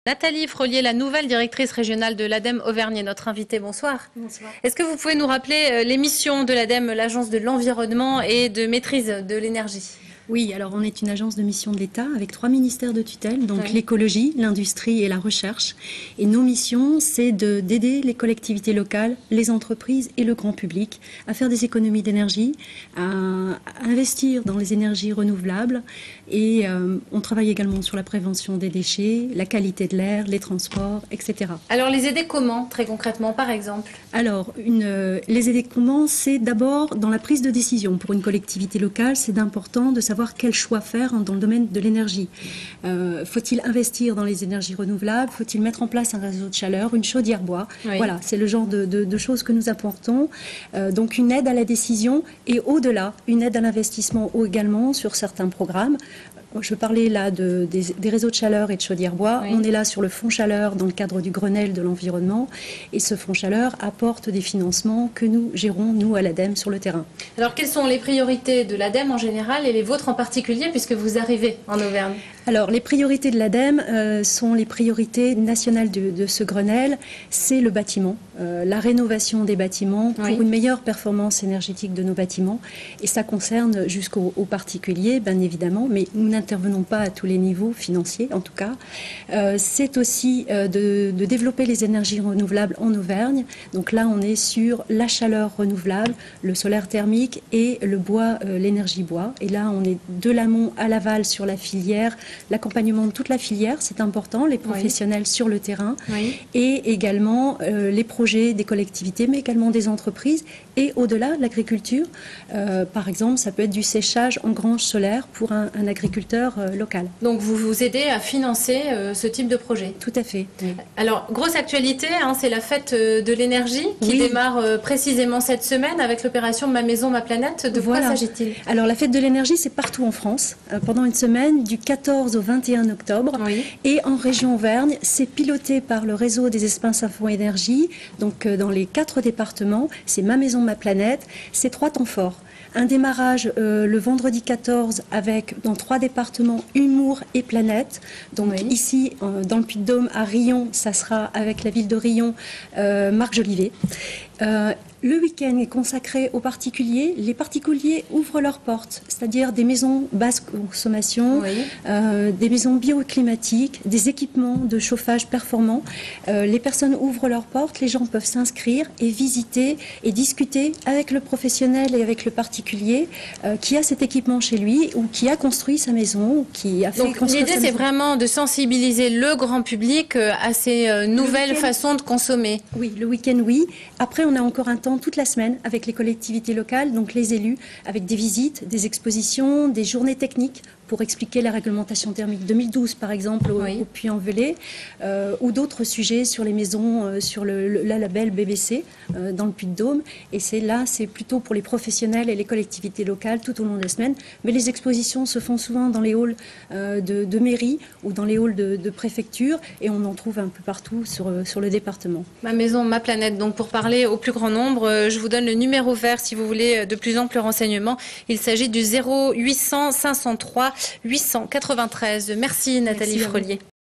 Nathalie Frolier, la nouvelle directrice régionale de l'ADEME Auvergne, est notre invitée. Bonsoir. Bonsoir. Est-ce que vous pouvez nous rappeler les missions de l'ADEME, l'agence de l'environnement et de maîtrise de l'énergie? Oui, alors on est une agence de mission de l'État avec 3 ministères de tutelle, donc oui. L'écologie, l'industrie et la recherche. Et nos missions, c'est d'aider les collectivités locales, les entreprises et le grand public à faire des économies d'énergie, à investir dans les énergies renouvelables. Et on travaille également sur la prévention des déchets, la qualité de l'air, les transports, etc. Alors les aider comment, très concrètement, par exemple? Alors, les aider comment? C'est d'abord dans la prise de décision. Pour une collectivité locale, c'est important de savoir quel choix faire dans le domaine de l'énergie. Faut-il investir dans les énergies renouvelables? Faut-il mettre en place un réseau de chaleur, une chaudière bois? Oui. Voilà, c'est le genre de choses que nous apportons. Donc une aide à la décision et au-delà, une aide à l'investissement également sur certains programmes. Je parlais là des réseaux de chaleur et de chaudière bois. Oui. On est là sur le fonds chaleur dans le cadre du Grenelle de l'environnement. Et ce fonds chaleur apporte des financements que nous gérons, nous, à l'ADEME, sur le terrain. Alors, quelles sont les priorités de l'ADEME en général et les vôtres en particulier, puisque vous arrivez en Auvergne? Alors, les priorités de l'ADEME sont les priorités nationales de ce Grenelle. C'est le bâtiment, la rénovation des bâtiments pour une meilleure performance énergétique de nos bâtiments. Et ça concerne jusqu'aux particuliers, bien évidemment, mais nous n'intervenons pas à tous les niveaux financiers, en tout cas. C'est aussi de développer les énergies renouvelables en Auvergne. Donc là, on est sur la chaleur renouvelable, le solaire thermique et le bois, l'énergie bois. Et là, on est de l'amont à l'aval sur la filière, l'accompagnement de toute la filière, c'est important, les professionnels sur le terrain, et également les projets des collectivités, mais également des entreprises, et au-delà, l'agriculture. Par exemple, ça peut être du séchage en grange solaire pour un agriculteur local. Donc vous vous aidez à financer ce type de projet? Tout à fait. Oui. Alors, grosse actualité, c'est la fête de l'énergie qui démarre précisément cette semaine avec l'opération Ma Maison, Ma Planète. De quoi s'agit-il? Alors, la fête de l'énergie, c'est partout en France, pendant une semaine, du 14 au 21 octobre. Et en région Auvergne, c'est piloté par le réseau des espaces Info Énergie, donc dans les 4 départements. C'est Ma Maison, Ma Planète. C'est 3 temps forts. Un démarrage le vendredi 14 avec, dans 3 départements, humour et planète. Donc ici, dans le Puy-de-Dôme, à Riom, ça sera avec la ville de Riom, Marc Jolivet. Le week-end est consacré aux particuliers. Les particuliers ouvrent leurs portes, c'est-à-dire des maisons basse consommation, des maisons bioclimatiques, des équipements de chauffage performants. Les personnes ouvrent leurs portes, les gens peuvent s'inscrire et visiter et discuter avec le professionnel et avec le particulier qui a cet équipement chez lui ou qui a construit sa maison, ou qui a fait construire sa maison. L'idée, c'est vraiment de sensibiliser le grand public à ces nouvelles façons de consommer. Oui, le week-end, oui. Après, on a encore un temps toute la semaine avec les collectivités locales, donc les élus, avec des visites, des expositions, des journées techniques pour expliquer la réglementation thermique 2012, par exemple, au Puy-en-Velay, ou d'autres sujets sur les maisons, sur la label BBC dans le Puy-de-Dôme. Et c'est plutôt pour les professionnels et les collectivités locales tout au long de la semaine. Mais les expositions se font souvent dans les halls de mairie ou dans les halls de préfecture, et on en trouve un peu partout sur le département. Ma maison, ma planète. Donc pour parler au plus grand nombre, je vous donne le numéro vert si vous voulez de plus amples renseignements. Il s'agit du 0800 503 893. Merci Nathalie Frolier.